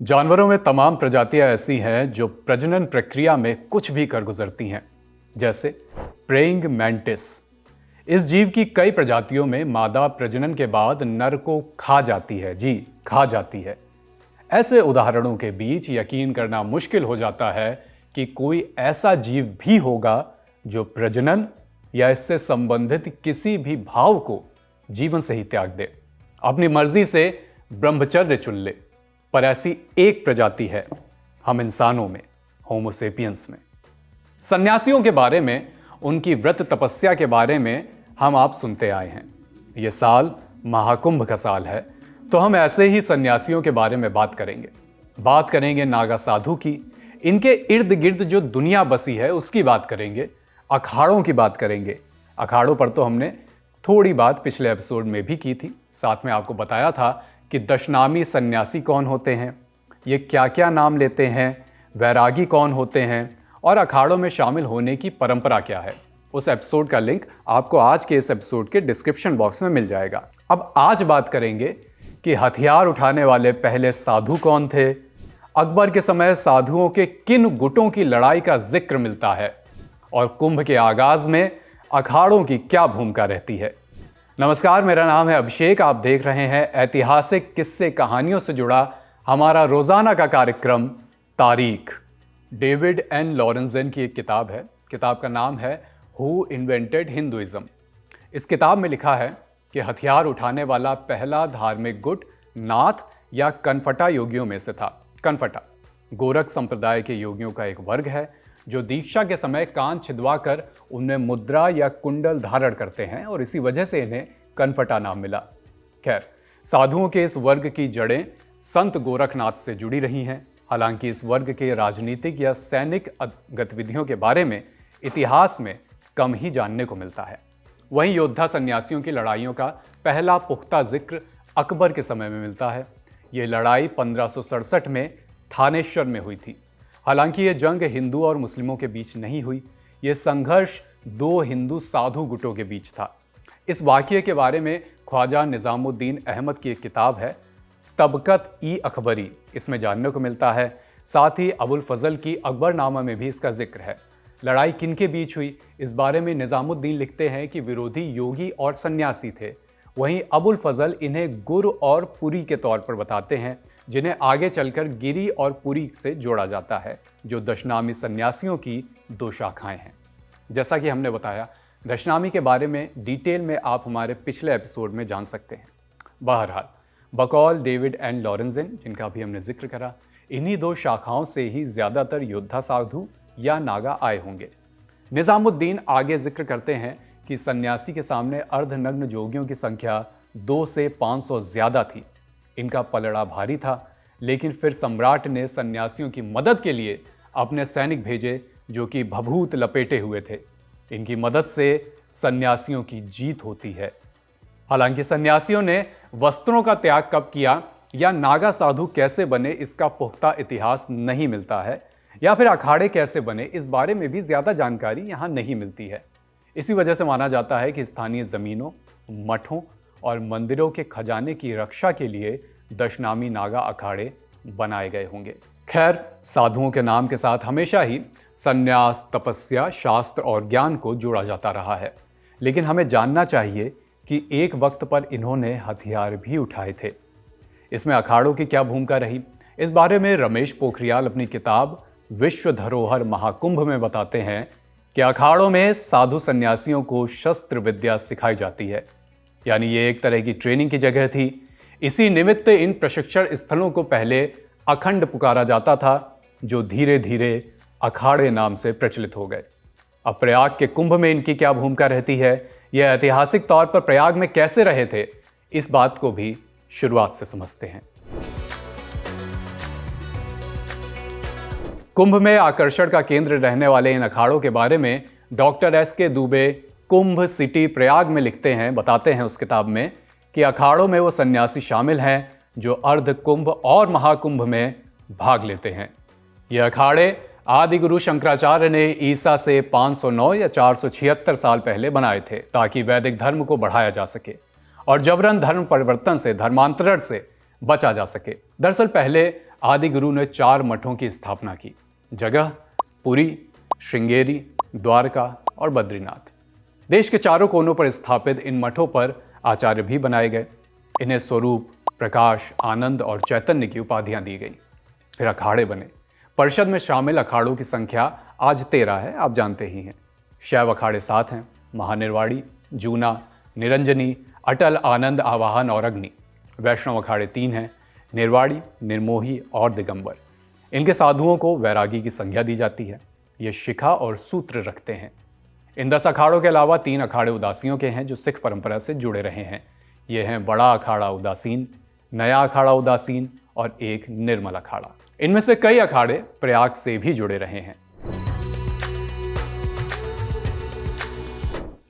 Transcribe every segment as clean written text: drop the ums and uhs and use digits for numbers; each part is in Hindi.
जानवरों में तमाम प्रजातियां ऐसी हैं जो प्रजनन प्रक्रिया में कुछ भी कर गुजरती हैं, जैसे प्रेइंग मैंटिस। इस जीव की कई प्रजातियों में मादा प्रजनन के बाद नर को खा जाती है। जी, खा जाती है। ऐसे उदाहरणों के बीच यकीन करना मुश्किल हो जाता है कि कोई ऐसा जीव भी होगा जो प्रजनन या इससे संबंधित किसी भी भाव को जीवन से ही त्याग दे, अपनी मर्जी से ब्रह्मचर्य चुन ले। पर ऐसी एक प्रजाति है हम इंसानों में, होमो सेपियंस में। सन्यासियों के बारे में, उनकी व्रत तपस्या के बारे में हम आप सुनते आए हैं। यह साल महाकुंभ का साल है, तो हम ऐसे ही सन्यासियों के बारे में बात करेंगे नागा साधु की, इनके इर्द गिर्द जो दुनिया बसी है उसकी बात करेंगे, अखाड़ों की बात करेंगे। अखाड़ों पर तो हमने थोड़ी बात पिछले एपिसोड में भी की थी। साथ में आपको बताया था कि दशनामी सन्यासी कौन होते हैं, ये क्या क्या नाम लेते हैं, वैरागी कौन होते हैं और अखाड़ों में शामिल होने की परंपरा क्या है। उस एपिसोड का लिंक आपको आज के इस एपिसोड के डिस्क्रिप्शन बॉक्स में मिल जाएगा। अब आज बात करेंगे कि हथियार उठाने वाले पहले साधु कौन थे, अकबर के समय साधुओं के किन गुटों की लड़ाई का जिक्र मिलता है और कुंभ के आगाज में अखाड़ों की क्या भूमिका रहती है। नमस्कार, मेरा नाम है अभिषेक। आप देख रहे हैं ऐतिहासिक किस्से कहानियों से जुड़ा हमारा रोजाना का कार्यक्रम तारीख। डेविड एन लॉरेंजन की एक किताब है। किताब का नाम है हु इन्वेंटेड हिंदुइज्म। इस किताब में लिखा है कि हथियार उठाने वाला पहला धार्मिक गुट नाथ या कनफटा योगियों में से था। कनफटा गोरख संप्रदाय के योगियों का एक वर्ग है जो दीक्षा के समय कान छिदवाकर उनमें मुद्रा या कुंडल धारण करते हैं और इसी वजह से इन्हें कनफटा नाम मिला। खैर, साधुओं के इस वर्ग की जड़ें संत गोरखनाथ से जुड़ी रही हैं। हालांकि इस वर्ग के राजनीतिक या सैनिक गतिविधियों के बारे में इतिहास में कम ही जानने को मिलता है। वहीं योद्धा सन्यासियों की लड़ाइयों का पहला पुख्ता जिक्र अकबर के समय में मिलता है। ये लड़ाई 1567 में थानेश्वर में हुई थी। हालांकि यह जंग हिंदू और मुस्लिमों के बीच नहीं हुई, यह संघर्ष दो हिंदू साधु गुटों के बीच था। इस वाकये के बारे में ख्वाजा निजामुद्दीन अहमद की एक किताब है तबकत-ई-अकबरी, इसमें जानने को मिलता है। साथ ही अबुल फजल की अकबरनामा में भी इसका जिक्र है। लड़ाई किनके बीच हुई, इस बारे में निजामुद्दीन लिखते हैं कि विरोधी योगी और सन्यासी थे। वहीं अबुल फजल इन्हें गुर और पुरी के तौर पर बताते हैं, जिन्हें आगे चलकर गिरी और पुरी से जोड़ा जाता है, जो दशनामी सन्यासियों की दो शाखाएं हैं। जैसा कि हमने बताया, दशनामी के बारे में डिटेल में आप हमारे पिछले एपिसोड में जान सकते हैं। बहरहाल, बकौल डेविड एन लॉरेंजन, जिनका भी हमने जिक्र करा, इन्हीं दो शाखाओं से ही ज्यादातर योद्धा साधु या नागा आए होंगे। निजामुद्दीन आगे जिक्र करते हैं कि सन्यासी के सामने अर्धनग्न जोगियों की संख्या 2 से 500 ज्यादा थी। इनका पलड़ा भारी था, लेकिन फिर सम्राट ने सन्यासियों की मदद के लिए अपने सैनिक भेजे जो कि भभूत लपेटे हुए थे। इनकी मदद से सन्यासियों की जीत होती है। हालांकि सन्यासियों ने वस्त्रों का त्याग कब किया या नागा साधु कैसे बने, इसका पुख्ता इतिहास नहीं मिलता है, या फिर अखाड़े कैसे बने, इस बारे में भी ज्यादा जानकारी यहाँ नहीं मिलती है। इसी वजह से माना जाता है कि स्थानीय जमीनों, मठों और मंदिरों के खजाने की रक्षा के लिए दशनामी नागा अखाड़े बनाए गए होंगे। खैर, साधुओं के नाम के साथ हमेशा ही संन्यास, तपस्या, शास्त्र और ज्ञान को जोड़ा जाता रहा है, लेकिन हमें जानना चाहिए कि एक वक्त पर इन्होंने हथियार भी उठाए थे। इसमें अखाड़ों की क्या भूमिका रही, इस बारे में रमेश पोखरियाल अपनी किताब विश्व धरोहर महाकुंभ में बताते हैं कि अखाड़ों में साधु सन्यासियों को शस्त्र विद्या सिखाई जाती है, यानी ये एक तरह की ट्रेनिंग की जगह थी। इसी निमित्त इन प्रशिक्षण स्थलों को पहले अखंड पुकारा जाता था, जो धीरे धीरे अखाड़े नाम से प्रचलित हो गए। अब प्रयाग के कुंभ में इनकी क्या भूमिका रहती है, यह ऐतिहासिक तौर पर प्रयाग में कैसे रहे थे, इस बात को भी शुरुआत से समझते हैं। कुंभ में आकर्षण का केंद्र रहने वाले इन अखाड़ों के बारे में डॉक्टर एस.के. दुबे कुंभ सिटी प्रयाग में लिखते हैं, बताते हैं उस किताब में कि अखाड़ों में वो सन्यासी शामिल हैं जो अर्ध कुंभ और महाकुंभ में भाग लेते हैं। ये अखाड़े आदि गुरु शंकराचार्य ने ईसा से 509 या 476 साल पहले बनाए थे, ताकि वैदिक धर्म को बढ़ाया जा सके और जबरन धर्म परिवर्तन से, धर्मांतरण से बचा जा सके। दरअसल पहले आदि गुरु ने 4 मठों की स्थापना की। जगह पुरी, श्रृंगेरी, द्वारका और बद्रीनाथ। देश के चारों कोनों पर स्थापित इन मठों पर आचार्य भी बनाए गए। इन्हें स्वरूप, प्रकाश, आनंद और चैतन्य की उपाधियां दी गई। फिर अखाड़े बने। परिषद में शामिल अखाड़ों की संख्या आज 13 है, आप जानते ही हैं। शैव अखाड़े 7 हैं, महानिर्वाणी, जूना, निरंजनी, अटल, आनंद, आवाहन और अग्नि। वैष्णव अखाड़े 3 हैं, निर्वाणी, निर्मोही और दिगंबर। इनके साधुओं को वैरागी की संज्ञा दी जाती है। ये शिखा और सूत्र रखते हैं। इन 10 अखाड़ों के अलावा 3 अखाड़े उदासियों के हैं जो सिख परंपरा से जुड़े रहे हैं। ये हैं बड़ा अखाड़ा उदासीन, नया अखाड़ा उदासीन और एक निर्मल अखाड़ा। इनमें से कई अखाड़े प्रयाग से भी जुड़े रहे हैं।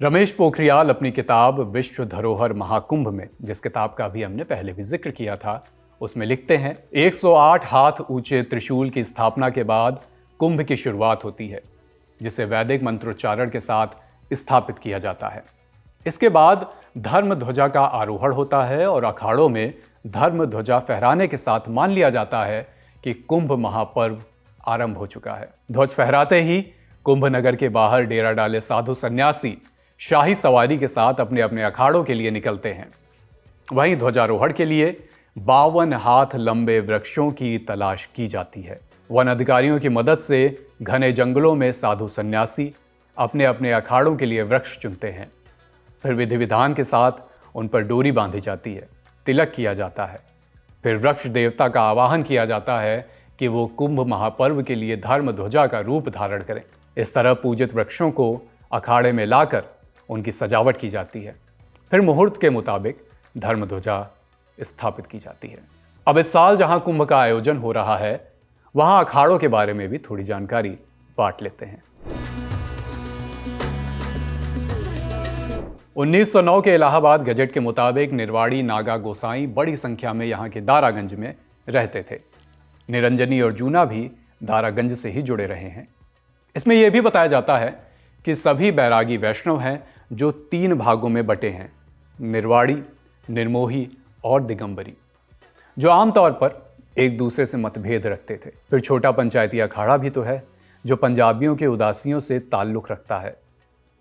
रमेश पोखरियाल अपनी किताब विश्व धरोहर महाकुंभ में, जिस किताब का भी हमने पहले भी जिक्र किया था, उसमें लिखते हैं 108 हाथ ऊंचे त्रिशूल की स्थापना के बाद कुंभ की शुरुआत होती है, जिसे वैदिक मंत्रोच्चारण के साथ स्थापित किया जाता है। इसके बाद धर्म ध्वजा का आरोहण होता है और अखाड़ों में धर्म ध्वजा फहराने के साथ मान लिया जाता है कि कुंभ महापर्व आरंभ हो चुका है। ध्वज फहराते ही कुंभ नगर के बाहर डेरा डाले साधु सन्यासी शाही सवारी के साथ अपने अपने अखाड़ों के लिए निकलते हैं। वहीं ध्वजारोहण के लिए 52 हाथ लंबे वृक्षों की तलाश की जाती है। वन अधिकारियों की मदद से घने जंगलों में साधु सन्यासी अपने अपने अखाड़ों के लिए वृक्ष चुनते हैं। फिर विधि विधान के साथ उन पर डोरी बांधी जाती है, तिलक किया जाता है। फिर वृक्ष देवता का आवाहन किया जाता है कि वो कुंभ महापर्व के लिए धर्म ध्वजा का रूप धारण करें। इस तरह पूजित वृक्षों को अखाड़े में लाकर उनकी सजावट की जाती है। फिर मुहूर्त के मुताबिक धर्म ध्वजा स्थापित की जाती है। अब इस साल जहां कुंभ का आयोजन हो रहा है, वहां अखाड़ों के बारे में भी थोड़ी जानकारी बांट लेते हैं। 1909 के इलाहाबाद गजट के मुताबिक निर्वाणी नागा गोसाई बड़ी संख्या में यहाँ के दारागंज में रहते थे। निरंजनी और जूना भी दारागंज से ही जुड़े रहे हैं। इसमें यह भी बताया जाता है कि सभी बैरागी वैष्णव हैं जो 3 भागों में बटे हैं, निर्वाणी, निर्मोही और दिगंबरी, जो आमतौर पर एक दूसरे से मतभेद रखते थे। फिर छोटा पंचायती अखाड़ा भी तो है जो पंजाबियों के उदासियों से ताल्लुक़ रखता है।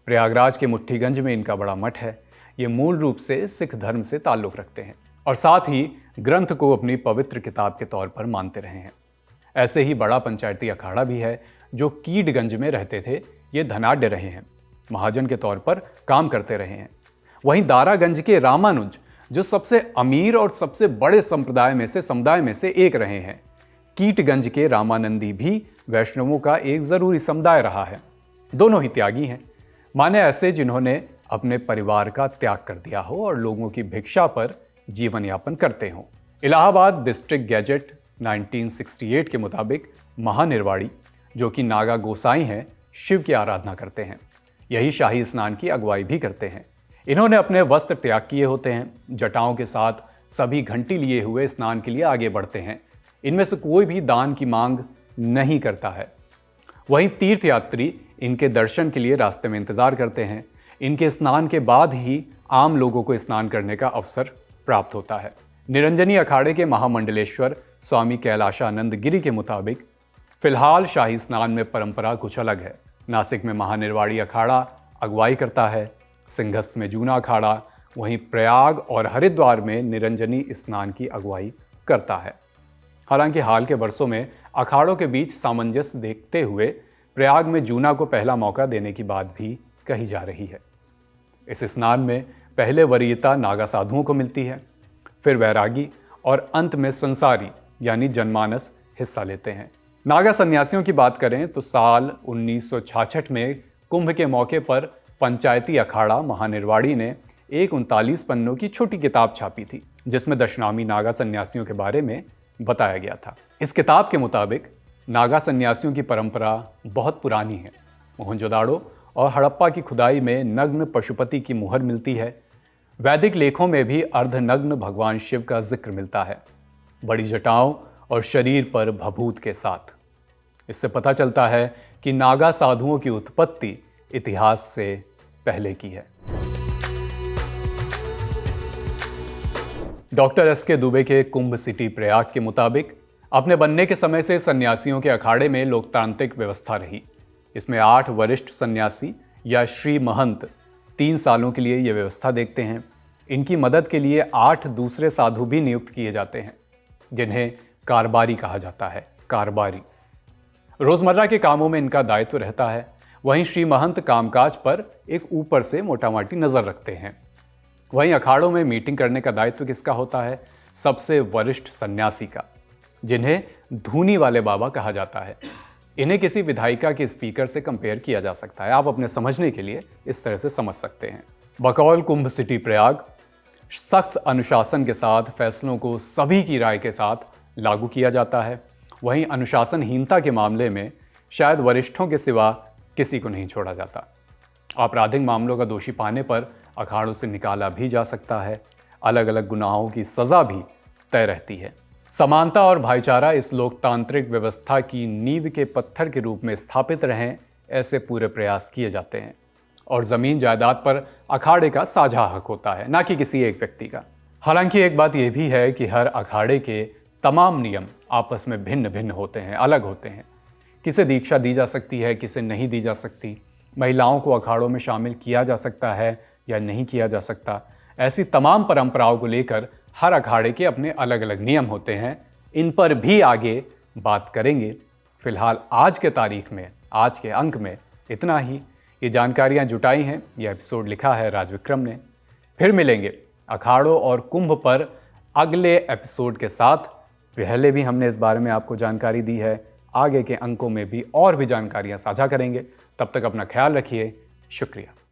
प्रयागराज के मुट्ठीगंज में इनका बड़ा मठ है। ये मूल रूप से सिख धर्म से ताल्लुक़ रखते हैं और साथ ही ग्रंथ को अपनी पवित्र किताब के तौर पर मानते रहे हैं। ऐसे ही बड़ा पंचायती अखाड़ा भी है जो कीडगंज में रहते थे। ये धनाढ्य रहे हैं, महाजन के तौर पर काम करते रहे हैं। वहीं दारागंज के रामानुज जो सबसे अमीर और सबसे बड़े समुदाय में से एक रहे हैं। कीटगंज के रामानंदी भी वैष्णवों का एक जरूरी समुदाय रहा है। दोनों ही त्यागी हैं, माने ऐसे जिन्होंने अपने परिवार का त्याग कर दिया हो और लोगों की भिक्षा पर जीवन यापन करते हों। इलाहाबाद डिस्ट्रिक्ट गैजेट 1968 के मुताबिक महानिर्वाणी जो कि नागा गोसाई हैं, शिव की आराधना करते हैं। यही शाही स्नान की अगुवाई भी करते हैं। इन्होंने अपने वस्त्र त्याग किए होते हैं। जटाओं के साथ सभी घंटी लिए हुए स्नान के लिए आगे बढ़ते हैं। इनमें से कोई भी दान की मांग नहीं करता है। वहीं तीर्थयात्री इनके दर्शन के लिए रास्ते में इंतजार करते हैं। इनके स्नान के बाद ही आम लोगों को स्नान करने का अवसर प्राप्त होता है। निरंजनी अखाड़े के महामंडलेश्वर स्वामी कैलाशानंद गिरी के मुताबिक फिलहाल शाही स्नान में परंपरा कुछ अलग है। नासिक में महानिर्वाणी अखाड़ा अगुवाई करता है, सिंहस्थ में जूना अखाड़ा, वहीं प्रयाग और हरिद्वार में निरंजनी स्नान की अगुवाई करता है। हालांकि हाल के वर्षों में अखाड़ों के बीच सामंजस्य देखते हुए प्रयाग में जूना को पहला मौका देने की बात भी कही जा रही है। इस स्नान में पहले वरीयता नागा साधुओं को मिलती है, फिर वैरागी और अंत में संसारी यानी जनमानस हिस्सा लेते हैं। नागा सन्यासियों की बात करें तो साल 1966 में कुंभ के मौके पर पंचायती अखाड़ा महानिर्वाणी ने एक 39 पन्नों की छोटी किताब छापी थी, जिसमें दशनामी नागा सन्यासियों के बारे में बताया गया था। इस किताब के मुताबिक नागा सन्यासियों की परंपरा बहुत पुरानी है। मोहनजोदाड़ो और हड़प्पा की खुदाई में नग्न पशुपति की मुहर मिलती है। वैदिक लेखों में भी अर्धनग्न भगवान शिव का जिक्र मिलता है, बड़ी जटाओं और शरीर पर भभूत के साथ। इससे पता चलता है कि नागा साधुओं की उत्पत्ति इतिहास से पहले की है। डॉक्टर एस के दुबे के कुंभ सिटी प्रयाग के मुताबिक अपने बनने के समय से सन्यासियों के अखाड़े में लोकतांत्रिक व्यवस्था रही। इसमें 8 वरिष्ठ सन्यासी या श्री महंत 3 सालों के लिए यह व्यवस्था देखते हैं। इनकी मदद के लिए 8 दूसरे साधु भी नियुक्त किए जाते हैं, जिन्हें कारबारी कहा जाता है। कारबारी रोजमर्रा के कामों में इनका दायित्व रहता है। वहीं श्री महंत कामकाज पर एक ऊपर से मोटामाटी नजर रखते हैं। वहीं अखाड़ों में मीटिंग करने का दायित्व किसका होता है? सबसे वरिष्ठ सन्यासी का, जिन्हें धूनी वाले बाबा कहा जाता है। इन्हें किसी विधायिका के स्पीकर से कंपेयर किया जा सकता है। आप अपने समझने के लिए इस तरह से समझ सकते हैं। बकौल कुंभ सिटी प्रयाग सख्त अनुशासन के साथ फैसलों को सभी की राय के साथ लागू किया जाता है। वहीं अनुशासनहीनता के मामले में शायद वरिष्ठों के सिवा किसी को नहीं छोड़ा जाता। आपराधिक मामलों का दोषी पाने पर अखाड़ों से निकाला भी जा सकता है। अलग अलग गुनाहों की सजा भी तय रहती है। समानता और भाईचारा इस लोकतांत्रिक व्यवस्था की नींव के पत्थर के रूप में स्थापित रहें, ऐसे पूरे प्रयास किए जाते हैं। और जमीन जायदाद पर अखाड़े का साझा हक होता है, ना कि किसी एक व्यक्ति का। हालांकि एक बात यह भी है कि हर अखाड़े के तमाम नियम आपस में भिन्न भिन्न होते हैं, अलग होते हैं। किसे दीक्षा दी जा सकती है, किसे नहीं दी जा सकती। महिलाओं को अखाड़ों में शामिल किया जा सकता है या नहीं किया जा सकता। ऐसी तमाम परंपराओं को लेकर हर अखाड़े के अपने अलग अलग नियम होते हैं। इन पर भी आगे बात करेंगे। फिलहाल आज के तारीख में, आज के अंक में इतना ही। ये जानकारियां जुटाई हैं, यह एपिसोड लिखा है राजविक्रम ने। फिर मिलेंगे अखाड़ों और कुंभ पर अगले एपिसोड के साथ। पहले भी हमने इस बारे में आपको जानकारी दी है, आगे के अंकों में भी और भी जानकारियां साझा करेंगे। तब तक अपना ख्याल रखिए। शुक्रिया।